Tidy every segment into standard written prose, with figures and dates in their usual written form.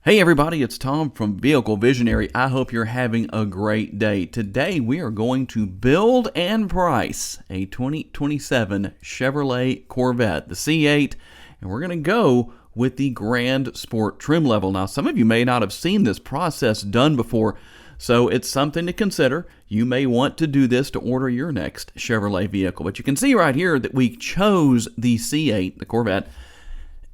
Hey everybody, it's Tom from Vehicle Visionary. I hope you're having a great day. Today we are going to build and price a 2027 Chevrolet Corvette, the C8, and we're going to go with the Grand Sport trim level. Now, some of you may not have seen this process done before, so it's something to consider. You may want to do this to order your next Chevrolet vehicle, but you can see right here that we chose the C8, the Corvette.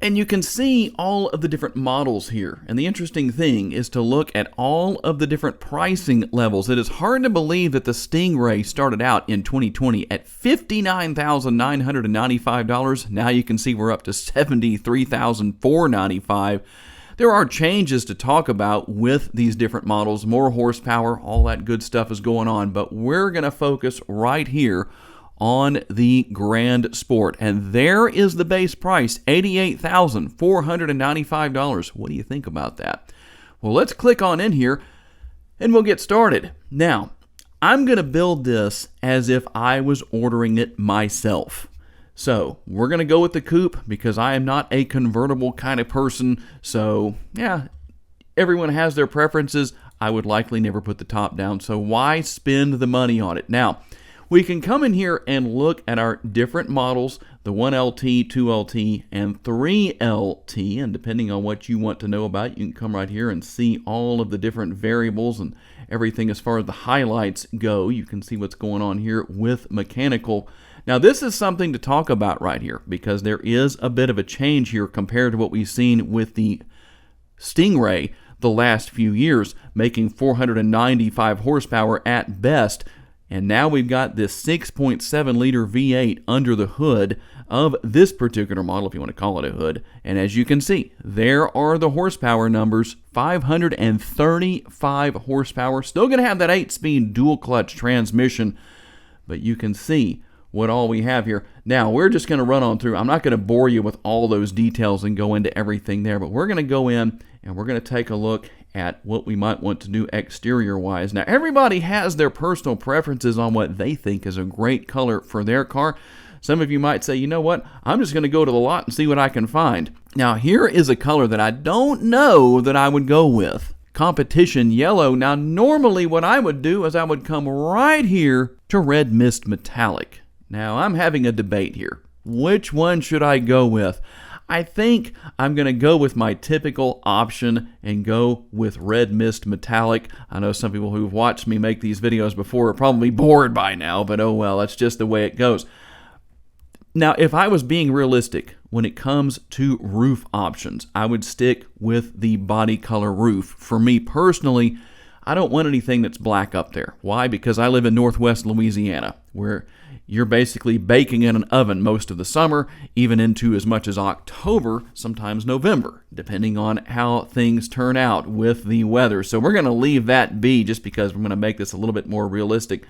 And you can see all of the different models here. And the interesting thing is to look at all of the different pricing levels. It is hard to believe that the Stingray started out in 2020 at $59,995. Now you can see we're up to $73,495. There are changes to talk about with these different models, more horsepower, all that good stuff is going on. But we're going to focus right here on the Grand Sport. And there is the base price, $88,495. What do you think about that? Well, let's click on in here and we'll get started. Now, I'm going to build this as if I was ordering it myself. So we're going to go with the coupe because I am not a convertible kind of person. So yeah, everyone has their preferences. I would likely never put the top down. So why spend the money on it? Now, we can come in here and look at our different models, the 1LT, 2LT, and 3LT, and depending on what you want to know about, you can come right here and see all of the different variables and everything as far as the highlights go. You can see what's going on here with mechanical. Now, this is something to talk about right here because there is a bit of a change here compared to what we've seen with the Stingray the last few years, making 495 horsepower at best. And now we've got this 6.7 liter V8 under the hood of this particular model, if you want to call it a hood. And as you can see, there are the horsepower numbers, 535 horsepower. Still going to have that 8-speed dual clutch transmission, but you can see what all we have here. Now, we're just going to run on through. I'm not going to bore you with all those details and go into everything there, but we're going to go in and we're going to take a look at what we might want to do exterior-wise. Now, everybody has their personal preferences on what they think is a great color for their car. Some of you might say, you know what, I'm just going to go to the lot and see what I can find. Now, here is a color that I don't know that I would go with. Competition yellow. Now, normally what I would do is I would come right here to red mist metallic. Now, I'm having a debate here. Which one should I go with? I think I'm going to go with my typical option and go with red mist metallic. I know some people who've watched me make these videos before are probably bored by now, but oh well, that's just the way it goes. Now, if I was being realistic when it comes to roof options, I would stick with the body color roof. For me personally, I don't want anything that's black up there. Why? Because I live in Northwest Louisiana, where you're basically baking in an oven most of the summer, even into as much as October, sometimes November, depending on how things turn out with the weather. So we're going to leave that be just because we're going to make this a little bit more realistic.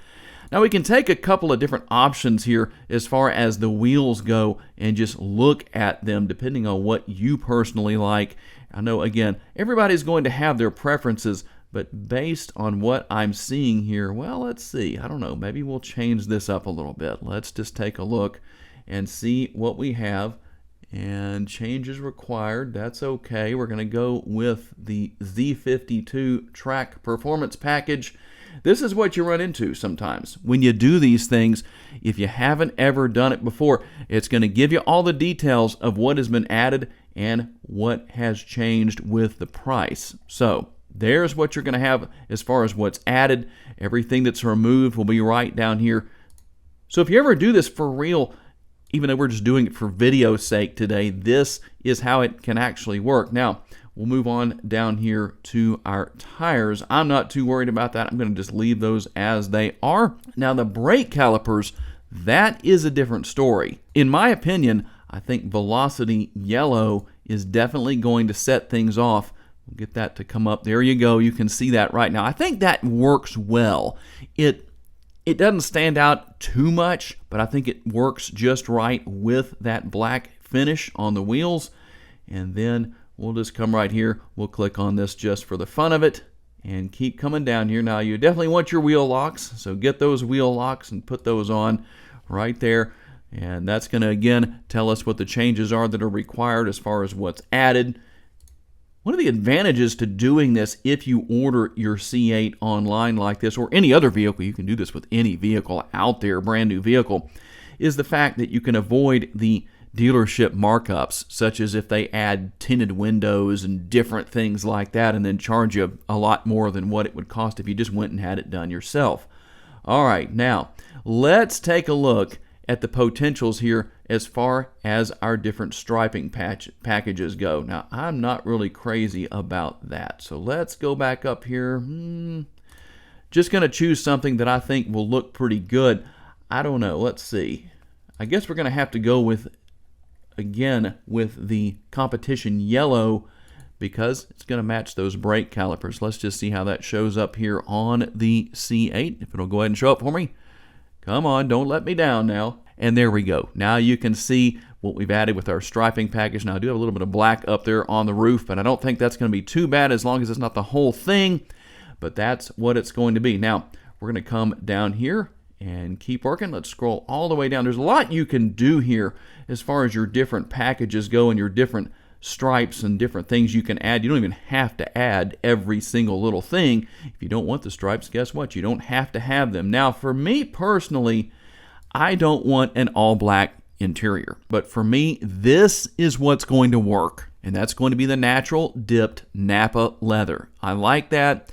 Now we can take a couple of different options here as far as the wheels go and just look at them depending on what you personally like. I know, again, everybody's going to have their preferences, but based on what I'm seeing here, well, let's see. I don't know. Maybe we'll change this up a little bit. Let's just take a look and see what we have. And changes required. That's okay. We're going to go with the Z52 Track Performance Package. This is what you run into sometimes when you do these things. If you haven't ever done it before, it's going to give you all the details of what has been added and what has changed with the price. So there's what you're going to have as far as what's added. Everything that's removed will be right down here. So if you ever do this for real, even though we're just doing it for video's sake today, this is how it can actually work. Now, we'll move on down here to our tires. I'm not too worried about that. I'm going to just leave those as they are. Now, the brake calipers, that is a different story. In my opinion, I think Velocity Yellow is definitely going to set things off. We'll get that to come up. There you go. You can see that right now. I think that works well. It doesn't stand out too much, but I think it works just right with that black finish on the wheels. And then we'll just come right here. We'll click on this just for the fun of it and keep coming down here. Now, you definitely want your wheel locks, so get those wheel locks and put those on right there. And that's going to, again, tell us what the changes are that are required as far as what's added. One of the advantages to doing this, if you order your C8 online like this, or any other vehicle, you can do this with any vehicle out there, brand new vehicle, is the fact that you can avoid the dealership markups, such as if they add tinted windows and different things like that and then charge you a lot more than what it would cost if you just went and had it done yourself. All right, now let's take a look at the potentials here as far as our different striping packages go. Now, I'm not really crazy about that, so let's go back up here. Just going to choose something that I think will look pretty good. I don't know. Let's see. I guess we're going to have to go with, again, with the competition yellow because it's going to match those brake calipers. Let's just see how that shows up here on the C8. If it'll go ahead and show up for me. Come on, don't let me down now. And there we go. Now you can see what we've added with our striping package. Now I do have a little bit of black up there on the roof, but I don't think that's going to be too bad as long as it's not the whole thing. But that's what it's going to be. Now we're going to come down here and keep working. Let's scroll all the way down. There's a lot you can do here as far as your different packages go and your different stripes and different things you can add. You don't even have to add every single little thing. If you don't want the stripes, guess what? You don't have to have them. Now, for me personally, I don't want an all-black interior. But for me, this is what's going to work, and that's going to be the natural dipped Napa leather. I like that.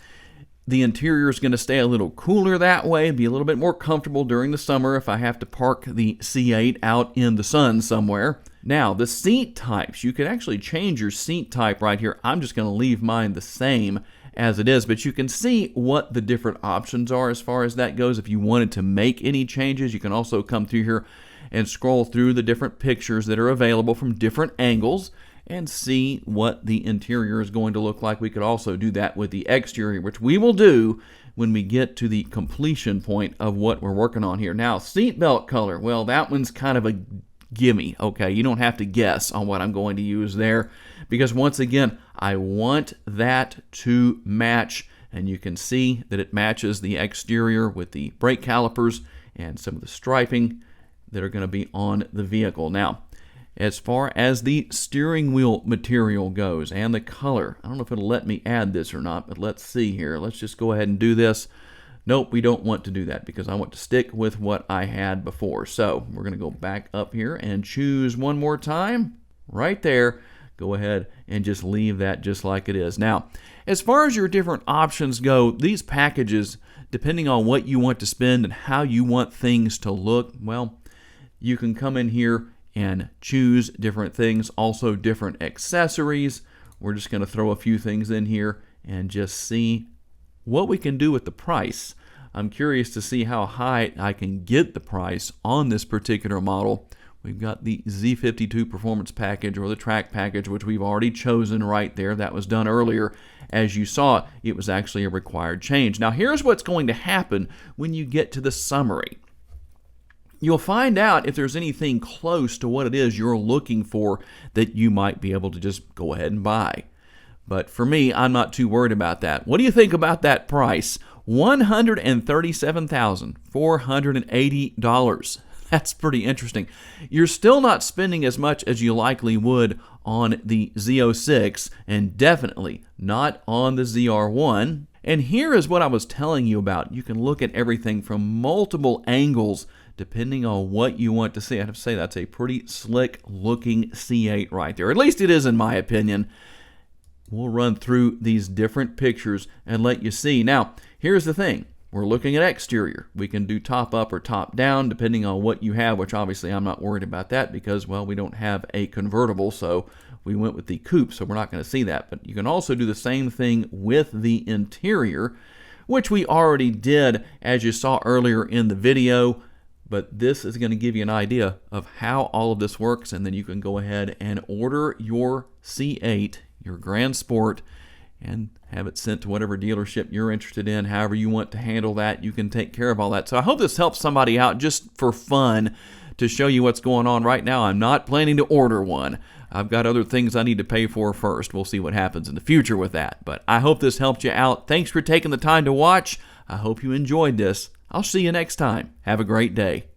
The interior is going to stay a little cooler that way, be a little bit more comfortable during the summer if I have to park the C8 out in the sun somewhere. Now, the seat types, you can actually change your seat type right here. I'm just going to leave mine the same as it is, but you can see what the different options are as far as that goes. If you wanted to make any changes, you can also come through here and scroll through the different pictures that are available from different angles and see what the interior is going to look like. We could also do that with the exterior, which we will do when we get to the completion point of what we're working on here. Now, seatbelt color, well, that one's kind of a gimme, okay? You don't have to guess on what I'm going to use there because, once again, I want that to match, and you can see that it matches the exterior with the brake calipers and some of the striping that are going to be on the vehicle. Now, as far as the steering wheel material goes and the color, I don't know if it'll let me add this or not, but let's see here. Let's just go ahead and do this. Nope, we don't want to do that because I want to stick with what I had before. So we're going to go back up here and choose one more time. Right there. Go ahead and just leave that just like it is. Now, as far as your different options go, these packages, depending on what you want to spend and how you want things to look, well, you can come in here and choose different things, also different accessories. We're just going to throw a few things in here and just see what we can do with the price. I'm curious to see how high I can get the price on this particular model. We've got the Z52 Performance Package or the Track Package, which we've already chosen right there. That was done earlier. As you saw, it was actually a required change. Now, here's what's going to happen when you get to the summary. You'll find out if there's anything close to what it is you're looking for that you might be able to just go ahead and buy. But for me, I'm not too worried about that. What do you think about that price? $137,480. That's pretty interesting. You're still not spending as much as you likely would on the Z06 and definitely not on the ZR1. And here is what I was telling you about. You can look at everything from multiple angles depending on what you want to see. I have to say that's a pretty slick looking C8 right there. At least it is in my opinion. We'll run through these different pictures and let you see. Now, here's the thing. We're looking at exterior. We can do top up or top down depending on what you have, which obviously I'm not worried about that because, well, we don't have a convertible, so we went with the coupe, so we're not going to see that. But you can also do the same thing with the interior, which we already did as you saw earlier in the video. But this is going to give you an idea of how all of this works, and then you can go ahead and order your C8, your Grand Sport, and have it sent to whatever dealership you're interested in. However you want to handle that, you can take care of all that. So I hope this helps somebody out just for fun to show you what's going on right now. I'm not planning to order one. I've got other things I need to pay for first. We'll see what happens in the future with that. But I hope this helped you out. Thanks for taking the time to watch. I hope you enjoyed this. I'll see you next time. Have a great day.